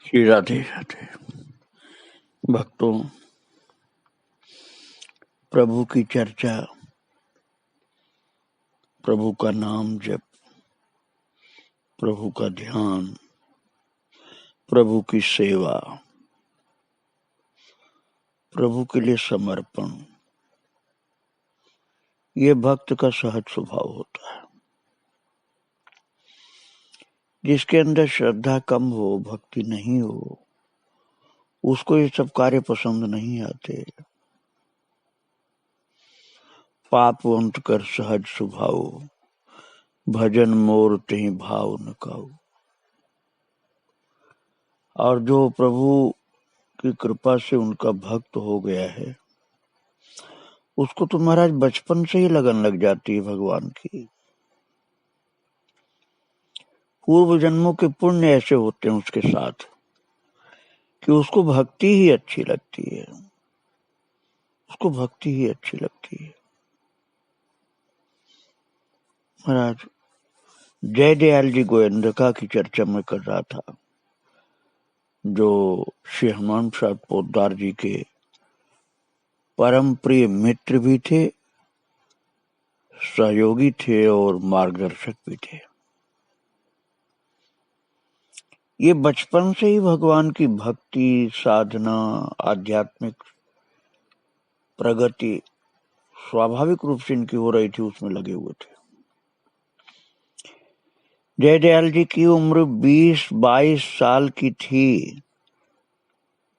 श्री राधे राधे। भक्तों, प्रभु की चर्चा, प्रभु का नाम जप, प्रभु का ध्यान, प्रभु की सेवा, प्रभु के लिए समर्पण, ये भक्त का सहज स्वभाव होता है। जिसके अंदर श्रद्धा कम हो, भक्ति नहीं हो, उसको ये सब कार्य पसंद नहीं आते। पापवंत कर सहज स्वभाव, भजन मोर तेहि भाव न काऊ। और जो प्रभु की कृपा से उनका भक्त हो गया है, उसको तो महाराज बचपन से ही लगन लग जाती है भगवान की। पूर्व जन्मों के पुण्य ऐसे होते हैं उसके साथ कि उसको भक्ति ही अच्छी लगती है, उसको भक्ति ही अच्छी लगती है। महाराज जय दयाल जी गोविंदका की चर्चा में कर रहा था, जो श्री हनुमान प्रसाद पोद्दार जी के परम प्रिय मित्र भी थे, सहयोगी थे और मार्गदर्शक भी थे। ये बचपन से ही भगवान की भक्ति, साधना, आध्यात्मिक प्रगति स्वाभाविक रूप से इनकी हो रही थी, उसमें लगे हुए थे। जय दयाल जी की उम्र 20-22 साल की थी,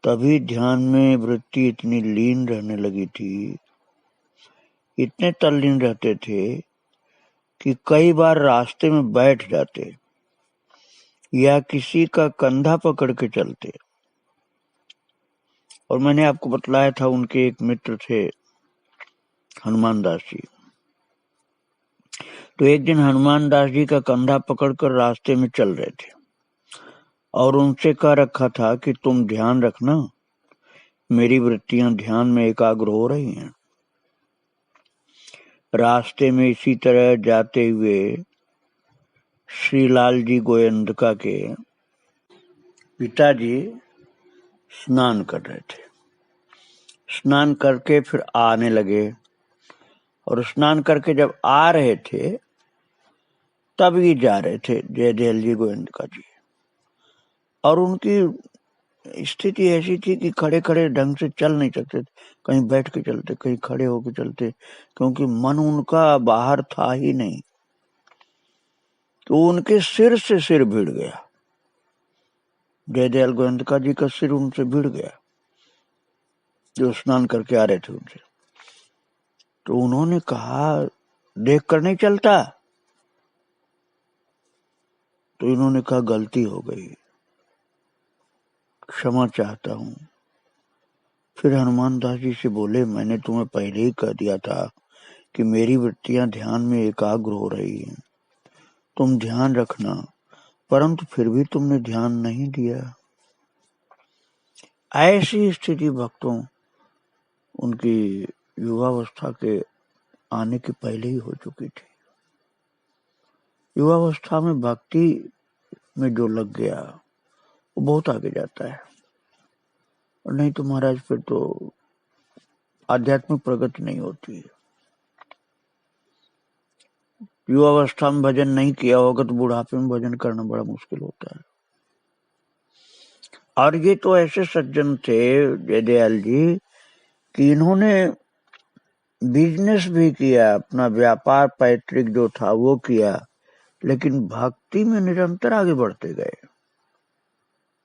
तभी ध्यान में वृत्ति इतनी लीन रहने लगी थी, इतने तल्लीन रहते थे कि कई बार रास्ते में बैठ जाते या किसी का कंधा पकड़ के चलते। और मैंने आपको बतलाया था, उनके एक मित्र थे हनुमान दास जी। तो एक दिन हनुमान दास जी का कंधा पकड़कर रास्ते में चल रहे थे और उनसे कह रखा था कि तुम ध्यान रखना, मेरी वृत्तियां ध्यान में एकाग्र हो रही हैं। रास्ते में इसी तरह जाते हुए श्रीलाल जी गोयंदका के पिताजी स्नान कर रहे थे। स्नान करके फिर आने लगे, और स्नान करके जब आ रहे थे तब ये जा रहे थे जय दयाल जी गोयंदका जी। और उनकी स्थिति ऐसी थी कि खड़े खड़े ढंग से चल नहीं सकते थे, कहीं बैठ के चलते, कहीं खड़े होके चलते, क्योंकि मन उनका बाहर था ही नहीं। तो उनके सिर से सिर भिड़ गया, जय दयाल गोयंदका जी का सिर उनसे भिड़ गया, जो स्नान करके आ रहे थे उनसे। तो उन्होंने कहा, देख कर नहीं चलता? तो इन्होंने कहा, गलती हो गई, क्षमा चाहता हूं। फिर हनुमान दास जी से बोले, मैंने तुम्हें पहले ही कह दिया था कि मेरी वृत्तियां ध्यान में एकाग्र हो रही हैं, तुम ध्यान रखना, परंतु फिर भी तुमने ध्यान नहीं दिया। ऐसी स्थिति भक्तों उनकी युवावस्था के आने के पहले ही हो चुकी थी। युवावस्था में भक्ति में जो लग गया वो बहुत आगे जाता है, और नहीं तो महाराज फिर तो आध्यात्मिक प्रगति नहीं होती है। युवावस्था में भजन नहीं किया होगा तो बुढ़ापे में भजन करना बड़ा मुश्किल होता है। और ये तो ऐसे सज्जन थे जय दयाल जी कि इन्होंने बिजनेस भी किया, अपना व्यापार पैतृक जो था वो किया, लेकिन भक्ति में निरंतर आगे बढ़ते गए।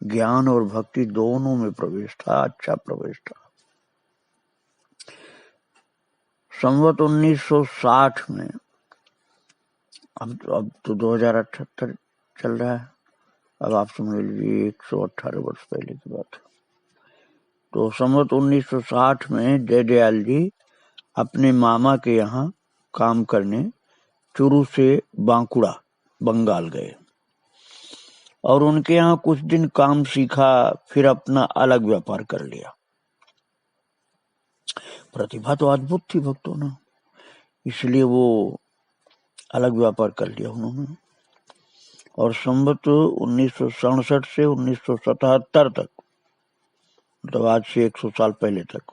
ज्ञान और भक्ति दोनों में प्रवेश था, अच्छा प्रवेश था। संवत 1960 में, अब तो 2078 चल रहा है, अब आप समझ लीजिए 118 वर्ष पहले की बात है। तो संवत 1960 में जय दयाल जी अपने मामा के यहाँ काम करने चुरू से बांकुड़ा बंगाल गए, और उनके यहाँ कुछ दिन काम सीखा, फिर अपना अलग व्यापार कर लिया। प्रतिभा तो अद्भुत थी भक्तों ना, इसलिए वो अलग व्यापार कर लिया उन्होंने। और संवत 1967 से 1977 तक, मतलब आज से 100 साल पहले तक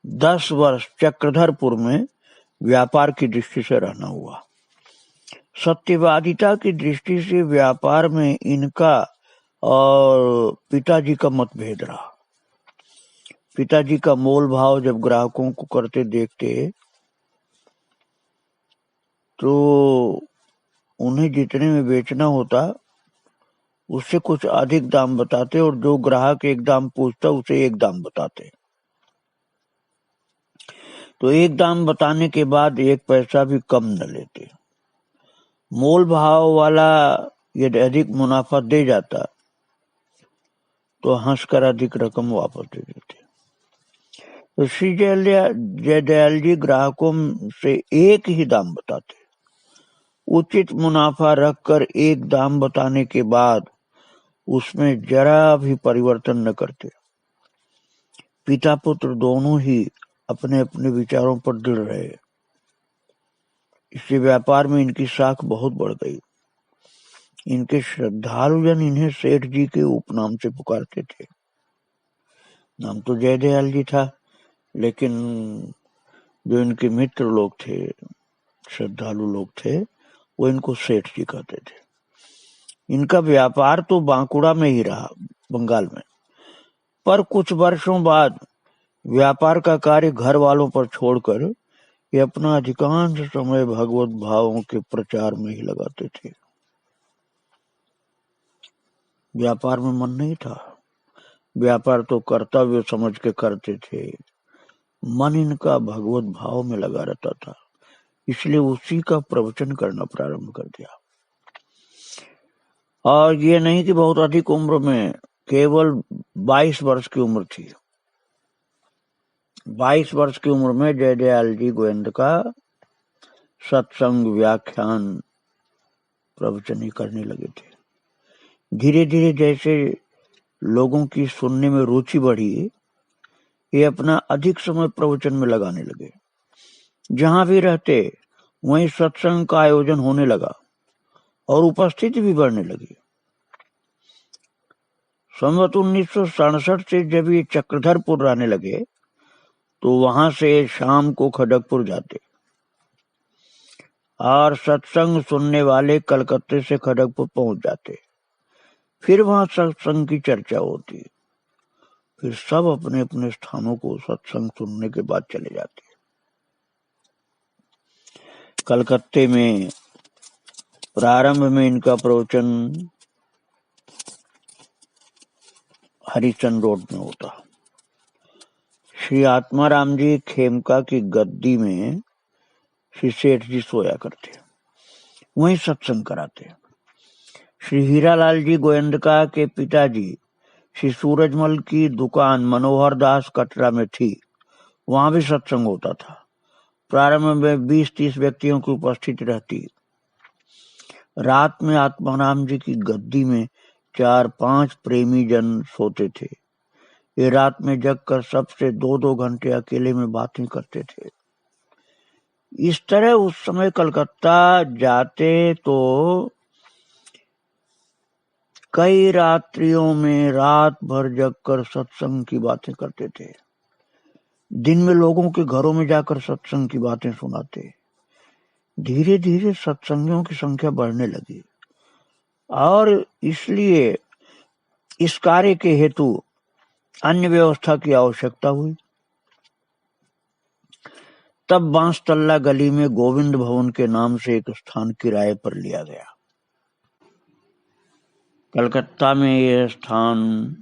10 वर्ष चक्रधरपुर में व्यापार की दृष्टि से रहना हुआ। सत्यवादिता की दृष्टि से व्यापार में इनका और पिताजी का मतभेद रहा। पिताजी का मोल भाव जब ग्राहकों को करते देखते तो उन्हें जितने में बेचना होता उससे कुछ अधिक दाम बताते, और जो ग्राहक एक दाम पूछता उसे एक दाम बताते। तो एक दाम बताने के बाद एक पैसा भी कम न लेते। मोल भाव वाला यदि अधिक मुनाफा दे जाता तो हंसकर अधिक रकम वापस दे देते। तो श्री जयदयाल जी ग्राहकों से एक ही दाम बताते, उचित मुनाफा रखकर एक दाम बताने के बाद उसमें जरा भी परिवर्तन न करते। पिता पुत्र दोनों ही अपने अपने विचारों पर दृढ़ रहे। इससे व्यापार में इनकी साख बहुत बढ़ गई। इनके श्रद्धालुजन इन्हें सेठ जी के उपनाम से पुकारते थे। नाम तो जयदयाल जी था, लेकिन जो इनके मित्र लोग थे, श्रद्धालु लोग थे, वो इनको सेठ जी कहते थे। इनका व्यापार तो बांकुड़ा में ही रहा, बंगाल में, पर कुछ वर्षों बाद व्यापार का कार्य घर वालों पर छोड़कर ये अपना अधिकांश समय भगवत भावों के प्रचार में ही लगाते थे। व्यापार में मन नहीं था। व्यापार तो कर्तव्य समझ के करते थे, मन इनका भगवत भाव में लगा रहता था, इसलिए उसी का प्रवचन करना प्रारंभ कर दिया। और ये नहीं कि बहुत अधिक उम्र में, केवल 22 वर्ष की उम्र थी। 22 वर्ष की उम्र में जयदयाल जी गोविंद का सत्संग, व्याख्यान, प्रवचन ही करने लगे थे। धीरे धीरे जैसे लोगों की सुनने में रुचि बढ़ी, ये अपना अधिक समय प्रवचन में लगाने लगे। जहां भी रहते वहीं सत्संग का आयोजन होने लगा और उपस्थिति भी बढ़ने लगी। संवत 1967 से जब ये चक्रधरपुर रहने लगे तो वहां से शाम को खड़गपुर जाते और सत्संग सुनने वाले कलकत्ते से खड़गपुर पहुंच जाते। फिर वहां सत्संग की चर्चा होती। फिर सब अपने अपने स्थानों को सत्संग सुनने के बाद चले जाते। कलकत्ते में प्रारंभ में इनका प्रवचन हरिचंद रोड में होता। श्री आत्माराम जी खेमका की गद्दी में श्री सेठ जी सोया करते, वहीं सत्संग कराते। श्री हीरालाल जी गोयंदका के पिताजी श्री सूरजमल की दुकान मनोहर दास कटरा में थी, वहां भी सत्संग होता था। प्रारंभ में 20-30 व्यक्तियों की उपस्थिति रहती। रात में आत्माराम जी की गद्दी में 4-5 प्रेमी जन सोते थे। ये रात में जगकर सबसे 2-2 घंटे अकेले में बातें करते थे। इस तरह उस समय कलकत्ता जाते तो कई रात्रियों में रात भर जगकर सत्संग की बातें करते थे। दिन में लोगों के घरों में जाकर सत्संग की बातें सुनाते। धीरे धीरे सत्संगियों की संख्या बढ़ने लगी और इसलिए इस कार्य के हेतु अन्य व्यवस्था की आवश्यकता हुई। तब बांसतल्ला गली में गोविंद भवन के नाम से एक स्थान किराए पर लिया गया। कलकत्ता में यह स्थान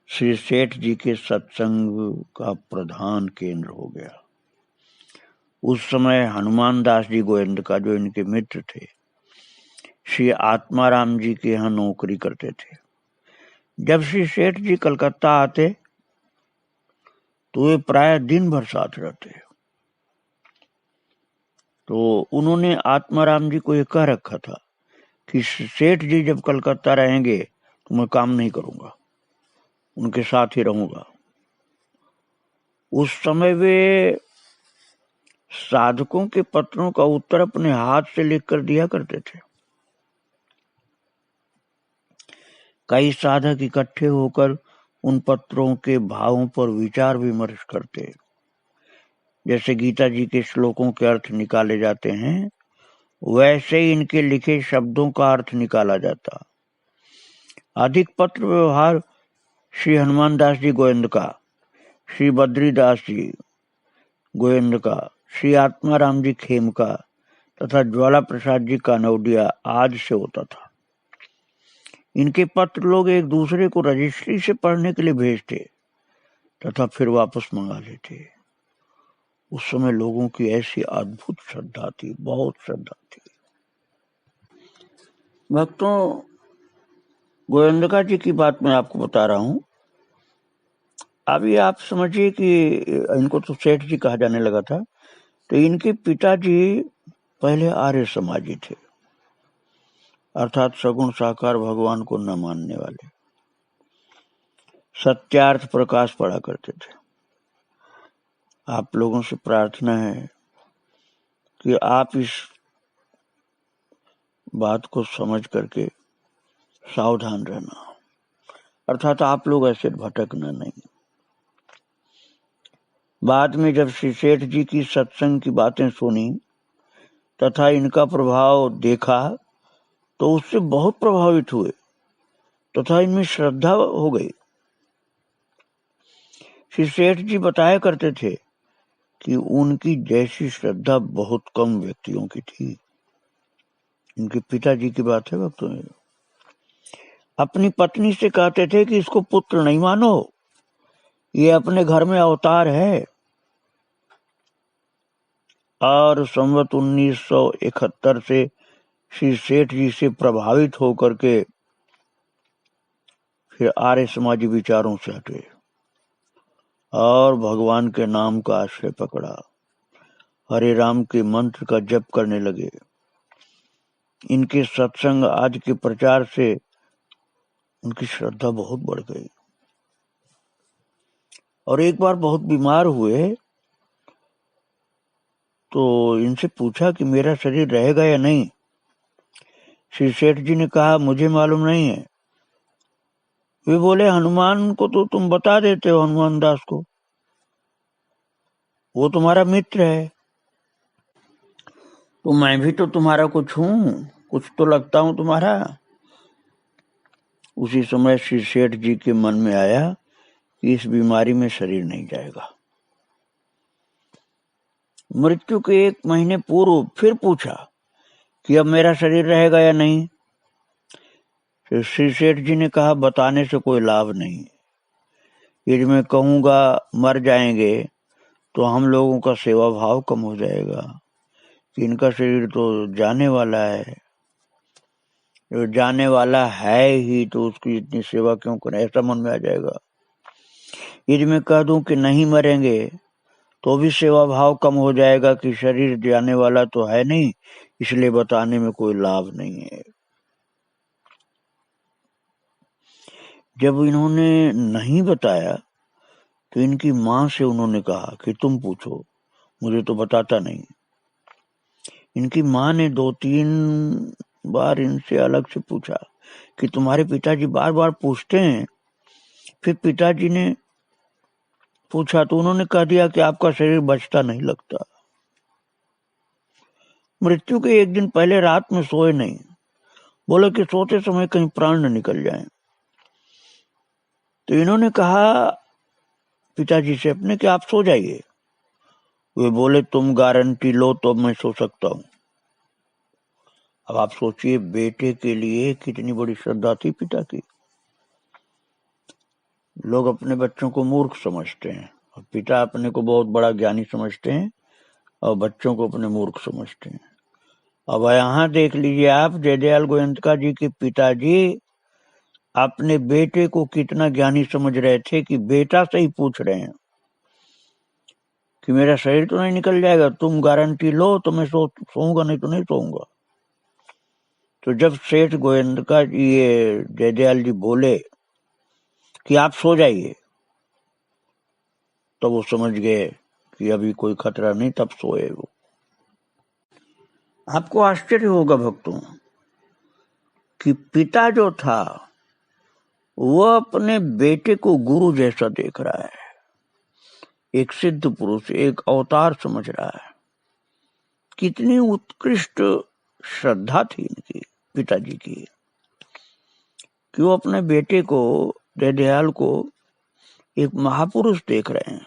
श्री सेठ जी के सत्संग का प्रधान केंद्र हो गया। उस समय हनुमान दास जी गोविंद का, जो इनके मित्र थे, श्री आत्माराम जी के यहाँ नौकरी करते थे। जब श्री सेठ जी कलकत्ता आते तो वे प्राय दिन भर साथ रहते। तो उन्होंने आत्माराम जी को यह कह रखा था कि सेठ जी जब कलकत्ता रहेंगे तो मैं काम नहीं करूंगा, उनके साथ ही रहूंगा। उस समय वे साधकों के पत्रों का उत्तर अपने हाथ से लिखकर दिया करते थे। कई साधक इकट्ठे होकर उन पत्रों के भावों पर विचार विमर्श करते। जैसे गीता जी के श्लोकों के अर्थ निकाले जाते हैं, वैसे ही इनके लिखे शब्दों का अर्थ निकाला जाता। अधिक पत्र व्यवहार श्री हनुमान दास जी गोविंद का, श्री बद्रीदास जी गोविंद का, श्री आत्माराम जी खेम का तथा ज्वाला प्रसाद जी कानौडिया आदि से होता था। इनके पत्र लोग एक दूसरे को रजिस्ट्री से पढ़ने के लिए भेजते तथा फिर वापस मंगा लेते। उस समय लोगों की ऐसी अद्भुत श्रद्धा थी, बहुत श्रद्धा थी। भक्तों, गोविंदका जी की बात मैं आपको बता रहा हूं। अभी आप समझिए कि इनको तो सेठ जी कहा जाने लगा था। तो इनके पिताजी पहले आर्य समाजी थे, अर्थात सगुण साकार भगवान को न मानने वाले। सत्यार्थ प्रकाश पढ़ा करते थे। आप लोगों से प्रार्थना है कि आप इस बात को समझ करके सावधान रहना, अर्थात आप लोग ऐसे भटकना नहीं। बाद में जब श्री सेठ जी की सत्संग की बातें सुनी तथा इनका प्रभाव देखा तो उससे बहुत प्रभावित हुए तथा इनमें श्रद्धा हो गई। श्री सेठ जी बताया करते थे कि उनकी जैसी श्रद्धा बहुत कम व्यक्तियों की थी। इनके पिताजी की बात है वक्त में। अपनी पत्नी से कहते थे कि इसको पुत्र नहीं मानो, ये अपने घर में अवतार है। और संवत 1971 से श्री सेठ जी से प्रभावित होकर के फिर आर्य समाजी विचारों से हटे और भगवान के नाम का आश्रय पकड़ा, हरे राम के मंत्र का जप करने लगे। इनके सत्संग आदि के प्रचार से उनकी श्रद्धा बहुत बढ़ गई। और एक बार बहुत बीमार हुए तो इनसे पूछा कि मेरा शरीर रहेगा या नहीं। श्री सेठ जी ने कहा मुझे मालूम नहीं है। वे बोले हनुमान को तो तुम बता देते हो, हनुमान दास को, वो तुम्हारा मित्र है। तो मैं भी तो तुम्हारा कुछ हूं, कुछ तो लगता हूं तुम्हारा। उसी समय श्री सेठ जी के मन में आया कि इस बीमारी में शरीर नहीं जाएगा। मृत्यु के 1 महीने पूर्व फिर पूछा कि अब मेरा शरीर रहेगा या नहीं। श्री सेठ जी ने कहा बताने से कोई लाभ नहीं। यदि मैं कहूंगा मर जाएंगे तो हम लोगों का सेवा भाव कम हो जाएगा कि इनका शरीर तो जाने वाला है। जो जाने वाला है ही तो उसकी इतनी सेवा क्यों करें, ऐसा मन में आ जाएगा। यदि मैं कह दूं कि नहीं मरेंगे तो भी सेवा भाव कम हो जाएगा कि शरीर जाने वाला तो है नहीं, इसलिए बताने में कोई लाभ नहीं है। जब इन्होंने नहीं बताया तो इनकी मां से उन्होंने कहा कि तुम पूछो, मुझे तो बताता नहीं। इनकी मां ने 2-3 बार इनसे अलग से पूछा कि तुम्हारे पिताजी बार बार पूछते हैं। फिर पिताजी ने पूछा तो उन्होंने कह दिया कि आपका शरीर बचता नहीं लगता। मृत्यु के 1 दिन पहले रात में सोए नहीं, बोले कि सोते समय कहीं प्राण न निकल जाए। तो इन्होंने कहा पिताजी से अपने कि आप सो जाइए। वे बोले तुम गारंटी लो तो मैं सो सकता हूं। अब आप सोचिए बेटे के लिए कितनी बड़ी श्रद्धा थी पिता की। लोग अपने बच्चों को मूर्ख समझते हैं और पिता अपने को बहुत बड़ा ज्ञानी समझते हैं और बच्चों को अपने मूर्ख समझते हैं। अब यहाँ देख लीजिए आप, जयदयाल गोयंतका जी के पिताजी अपने बेटे को कितना ज्ञानी समझ रहे थे कि बेटा से ही पूछ रहे हैं कि मेरा शरीर तो नहीं निकल जाएगा, तुम गारंटी लो तो मैं सोऊंगा, नहीं तो नहीं सोऊंगा। तो जब सेठ गोयंतका ये जयदयाल जी बोले कि आप सो जाइए, तो वो समझ गए कि अभी कोई खतरा नहीं, तब सोए वो। आपको आश्चर्य होगा भक्तों कि पिता जो था वह अपने बेटे को गुरु जैसा देख रहा है, एक सिद्ध पुरुष, एक अवतार समझ रहा है। कितनी उत्कृष्ट श्रद्धा थी इनकी, पिताजी की, कि वो अपने बेटे को, दयाल को एक महापुरुष देख रहे हैं।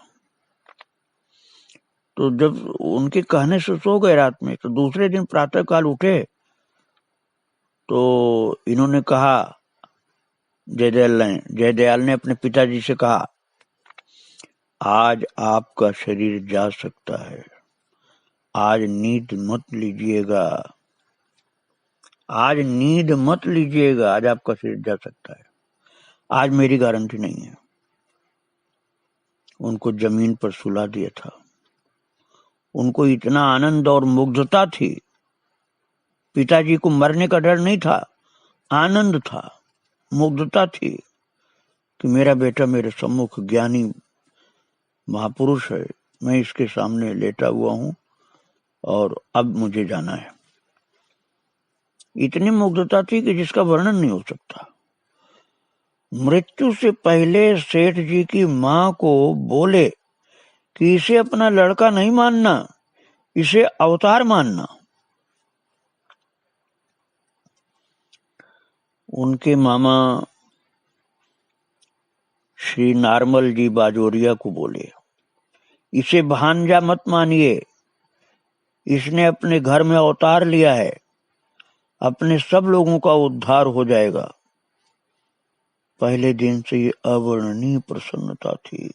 तो जब उनके कहने से सो गए रात में, तो दूसरे दिन प्रातःकाल उठे तो इन्होंने कहा, जयदयाल ने अपने पिताजी से कहा, आज आपका शरीर जा सकता है, आज नींद मत लीजिएगा, आज नींद मत लीजिएगा, आज आपका शरीर जा सकता है, आज मेरी गारंटी नहीं है। उनको जमीन पर सुला दिया था। उनको इतना आनंद और मुग्धता थी, पिताजी को मरने का डर नहीं था, आनंद था, मुग्धता थी कि मेरा बेटा मेरे सम्मुख ज्ञानी महापुरुष है, मैं इसके सामने लेटा हुआ हूं और अब मुझे जाना है। इतनी मुग्धता थी कि जिसका वर्णन नहीं हो सकता। मृत्यु से पहले सेठ जी की मां को बोले कि इसे अपना लड़का नहीं मानना, इसे अवतार मानना। उनके मामा श्री नारमल जी बाजोरिया को बोले, इसे भांजा मत मानिए, इसने अपने घर में अवतार लिया है, अपने सब लोगों का उद्धार हो जाएगा। पहले दिन से ये अवर्णनीय प्रसन्नता थी।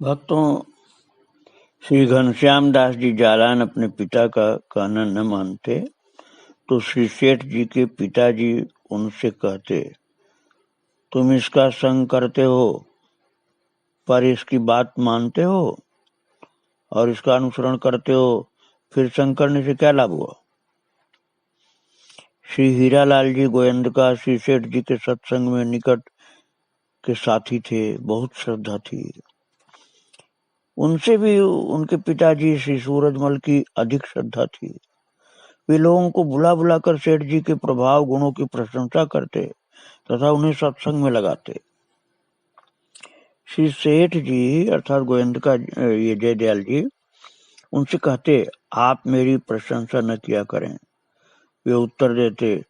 भक्तों, श्री घनश्याम दास जी जालान अपने पिता का कहना न मानते तो श्री सेठ जी के पिताजी उनसे कहते, तुम इसका संग करते हो पर इसकी बात मानते हो और इसका अनुसरण करते हो, फिर संग करने से क्या लाभ हुआ। श्री हीरालाल जी गोयंदका श्री सेठ जी के सत्संग में निकट के साथी थे, बहुत श्रद्धा थी। उनसे भी उनके पिताजी श्री सूरजमल की अधिक श्रद्धा थी। वे लोगों को बुला बुलाकर सेठ जी के प्रभाव गुणों की प्रशंसा करते तथा उन्हें सत्संग में लगाते। श्री सेठ जी अर्थात गोयंदका ये जयदयाल जी उनसे कहते, आप मेरी प्रशंसा न किया करें। वे उत्तर देते,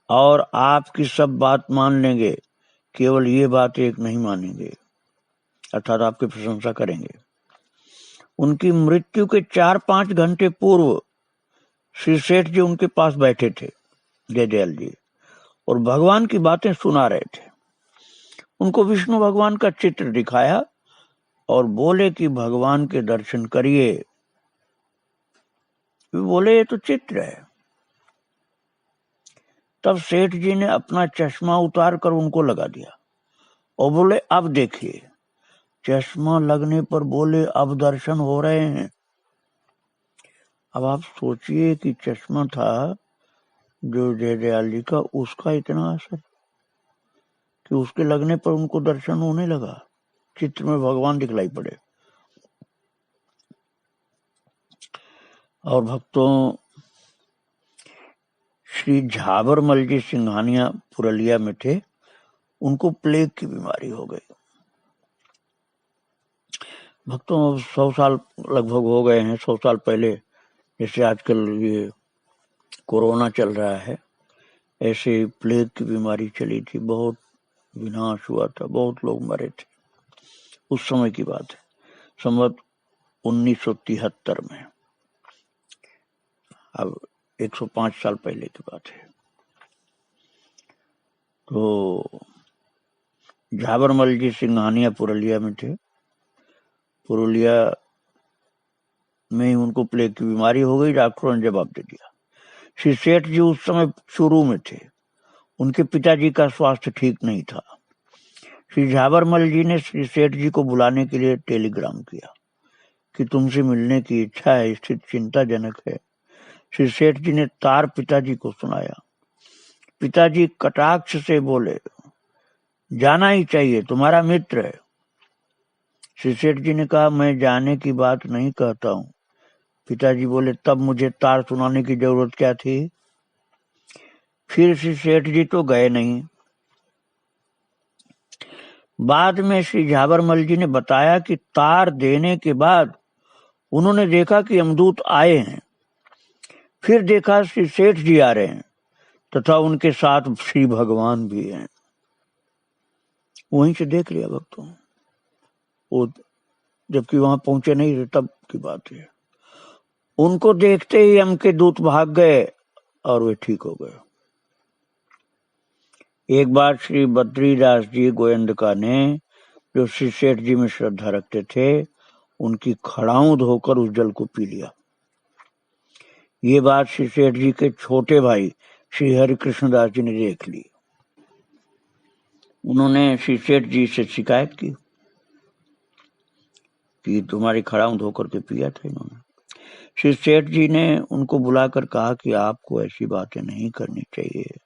और आपकी सब बात मान लेंगे, केवल ये बात एक नहीं मानेंगे, अर्थात आपकी प्रशंसा करेंगे। उनकी मृत्यु के 4-5 घंटे पूर्व श्री सेठ जी उनके पास बैठे थे, जयदयाल जी, और भगवान की बातें सुना रहे थे। उनको विष्णु भगवान का चित्र दिखाया और बोले कि भगवान के दर्शन करिए। वे बोले, ये तो चित्र है। तब सेठ जी ने अपना चश्मा उतार कर उनको लगा दिया और बोले, अब देखिए। चश्मा लगने पर बोले, अब दर्शन हो रहे हैं। अब आप सोचिए कि चश्मा था जो जयदयाल जी का, उसका इतना असर कि उसके लगने पर उनको दर्शन होने लगा, चित्र में भगवान दिखलाई पड़े। और भक्तों, श्री झाबरमल जी सिंघानिया पुरलिया में थे, उनको प्लेग की बीमारी हो गई। भक्तों, 100 साल लगभग हो गए हैं। 100 साल पहले जैसे आजकल ये कोरोना चल रहा है, ऐसे प्लेग की बीमारी चली थी, बहुत विनाश हुआ था, बहुत लोग मरे थे। उस समय की बात है, संवत 1973 में। अब 105 साल पहले की बात है। तो झाबरमल जी सिंघानिया पुरलिया में थे। पुरुलिया में ही उनको प्लेग की बीमारी हो गई। डॉक्टरों ने जवाब दे दिया। श्री सेठ जी उस समय शुरू में थे, उनके पिताजी का स्वास्थ्य ठीक नहीं था। श्री झाबरमल जी ने श्री सेठ जी को बुलाने के लिए टेलीग्राम किया कि तुमसे मिलने की इच्छा है, स्थिति चिंताजनक है। श्री सेठ जी ने तार पिताजी को सुनाया। पिताजी कटाक्ष से बोले, जाना ही चाहिए, तुम्हारा मित्र है। श्री सेठ जी ने कहा, मैं जाने की बात नहीं कहता हूं। पिताजी बोले, तब मुझे तार सुनाने की जरूरत क्या थी। फिर श्री सेठ जी तो गए नहीं। बाद में श्री झाबरमल जी ने बताया कि तार देने के बाद उन्होंने देखा कि यमदूत आए हैं, फिर देखा श्री सेठ जी आ रहे हैं तथा उनके साथ श्री भगवान भी हैं। वहीं से देख लिया भक्तों, वो जबकि वहां पहुंचे नहीं थे तब की बात है। उनको देखते ही यम के दूत भाग गए और वे ठीक हो गए। एक बार श्री बद्रीदास जी गोयंदका ने, जो श्री सेठ जी में श्रद्धा रखते थे, उनकी खड़ाऊं धोकर उस जल को पी लिया। ये बात श्री सेठ जी के छोटे भाई श्री हरिकृष्ण दास जी ने देख ली। उन्होंने श्री सेठ जी से शिकायत की कि तुम्हारी खड़ाऊं धोकर के पिया था इन्होंने। श्री सेठ जी ने उनको बुलाकर कहा कि आपको ऐसी बातें नहीं करनी चाहिए।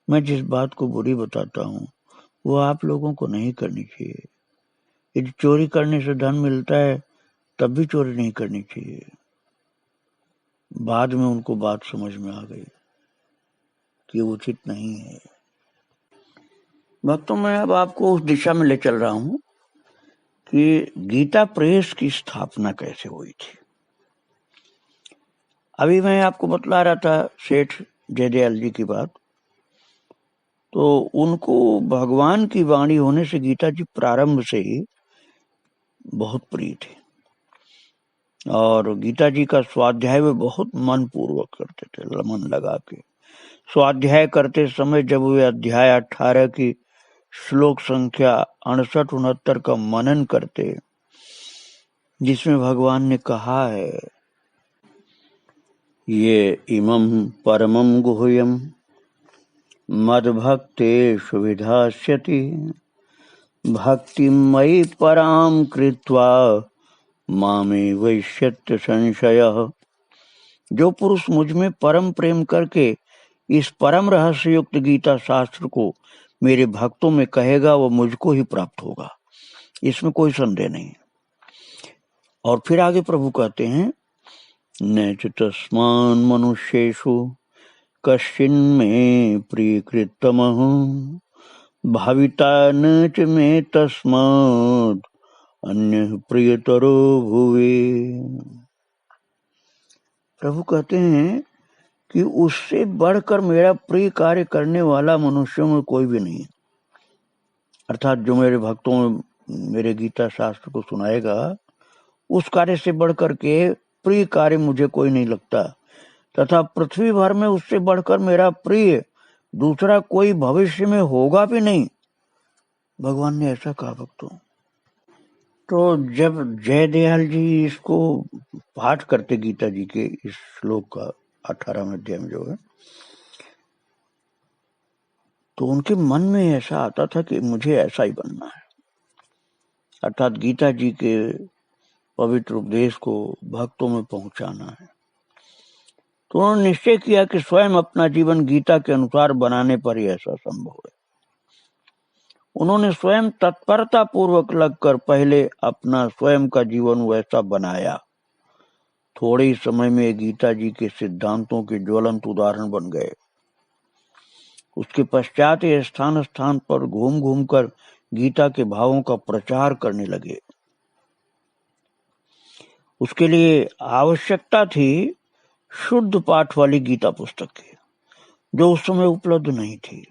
मैं जिस बात को बुरी बताता हूँ वो आप लोगों को नहीं करनी चाहिए। यदि चोरी करने से धन मिलता है तब भी चोरी नहीं करनी चाहिए। बाद में उनको बात समझ में आ गई कि उचित नहीं है। भक्तों, मैं अब आपको उस दिशा में ले चल रहा हूं कि गीता प्रेस की स्थापना कैसे हुई थी। अभी मैं आपको बतला रहा था सेठ जयदयाल जी की बात। तो उनको भगवान की वाणी होने से गीता जी प्रारंभ से ही बहुत प्रिय थे और गीता जी का स्वाध्याय वे बहुत मन पूर्वक करते थे, मन लगा के। स्वाध्याय करते समय जब वे अध्याय 18 की श्लोक संख्या 68-69 का मनन करते, जिसमें भगवान ने कहा है, ये इमं परमं गुह्यं मद्भक्तेषु विधास्यति भक्तिं मयि परां कृत्वा मामे वैश्यत्य संशयः। जो पुरुष मुझ में परम प्रेम करके इस परम रहस्य युक्त गीता शास्त्र को मेरे भक्तों में कहेगा वो मुझको ही प्राप्त होगा, इसमें कोई संदेह नहीं। और फिर आगे प्रभु कहते हैं, न च तस्मान् मनुष्येषु कश्चिन्मे प्रियकृतमः भाविता न च मे तस्मात् अन्यः प्रियतरो भुवे। प्रभु कहते हैं कि उससे बढ़कर मेरा प्रिय कार्य करने वाला मनुष्यों में कोई भी नहीं। अर्थात जो मेरे भक्तों में मेरे गीता शास्त्र को सुनाएगा, उस कार्य से बढ़कर के प्रिय कार्य मुझे कोई नहीं लगता, तथा पृथ्वी भर में उससे बढ़कर मेरा प्रिय दूसरा कोई भविष्य में होगा भी नहीं। भगवान ने ऐसा कहा भक्तों। तो जब जयदयाल जी इसको पाठ करते गीता जी के इस श्लोक का 18वें अध्याय में जो है, तो उनके मन में ऐसा आता था कि मुझे ऐसा ही बनना है। अर्थात गीता जी के पवित्र उपदेश को भक्तों में पहुंचाना है। तो उन्होंने निश्चय किया कि स्वयं अपना जीवन गीता के अनुसार बनाने पर ही ऐसा संभव है। उन्होंने स्वयं तत्परता पूर्वक लगकर पहले अपना स्वयं का जीवन वैसा बनाया। थोड़े ही समय में गीता जी के सिद्धांतों के ज्वलंत उदाहरण बन गए। उसके पश्चात ये स्थान स्थान पर घूम घूम कर गीता के भावों का प्रचार करने लगे। उसके लिए आवश्यकता थी शुद्ध पाठ वाली गीता पुस्तक की, जो उस समय उपलब्ध नहीं थी।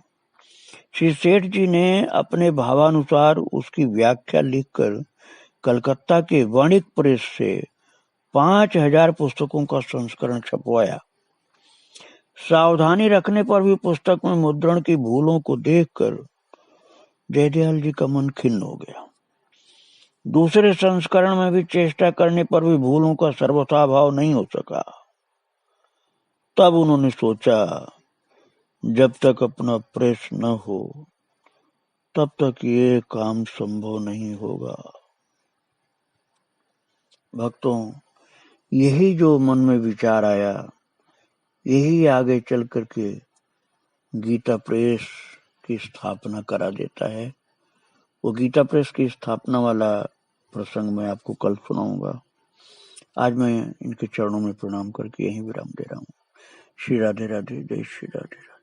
श्री सेठ जी ने अपने भावानुसार उसकी व्याख्या लिखकर कलकत्ता के वाणिक प्रेस से 5000 पुस्तकों का संस्करण छपवाया। सावधानी रखने पर भी पुस्तक में मुद्रण की भूलों को देखकर जयदयाल जी का मन खिन्न हो गया। दूसरे संस्करण में भी चेष्टा करने पर भी भूलों का सर्वथा भाव नहीं हो सका। तब उन्होंने सोचा, जब तक अपना प्रेस न हो तब तक ये काम संभव नहीं होगा। भक्तों, यही जो मन में विचार आया, यही आगे चल करके गीता प्रेस की स्थापना करा देता है। वो गीता प्रेस की स्थापना वाला प्रसंग मैं आपको कल सुनाऊंगा। आज मैं इनके चरणों में प्रणाम करके यहीं विराम दे रहा हूँ। श्री राधे राधे, जय श्री राधे राधे।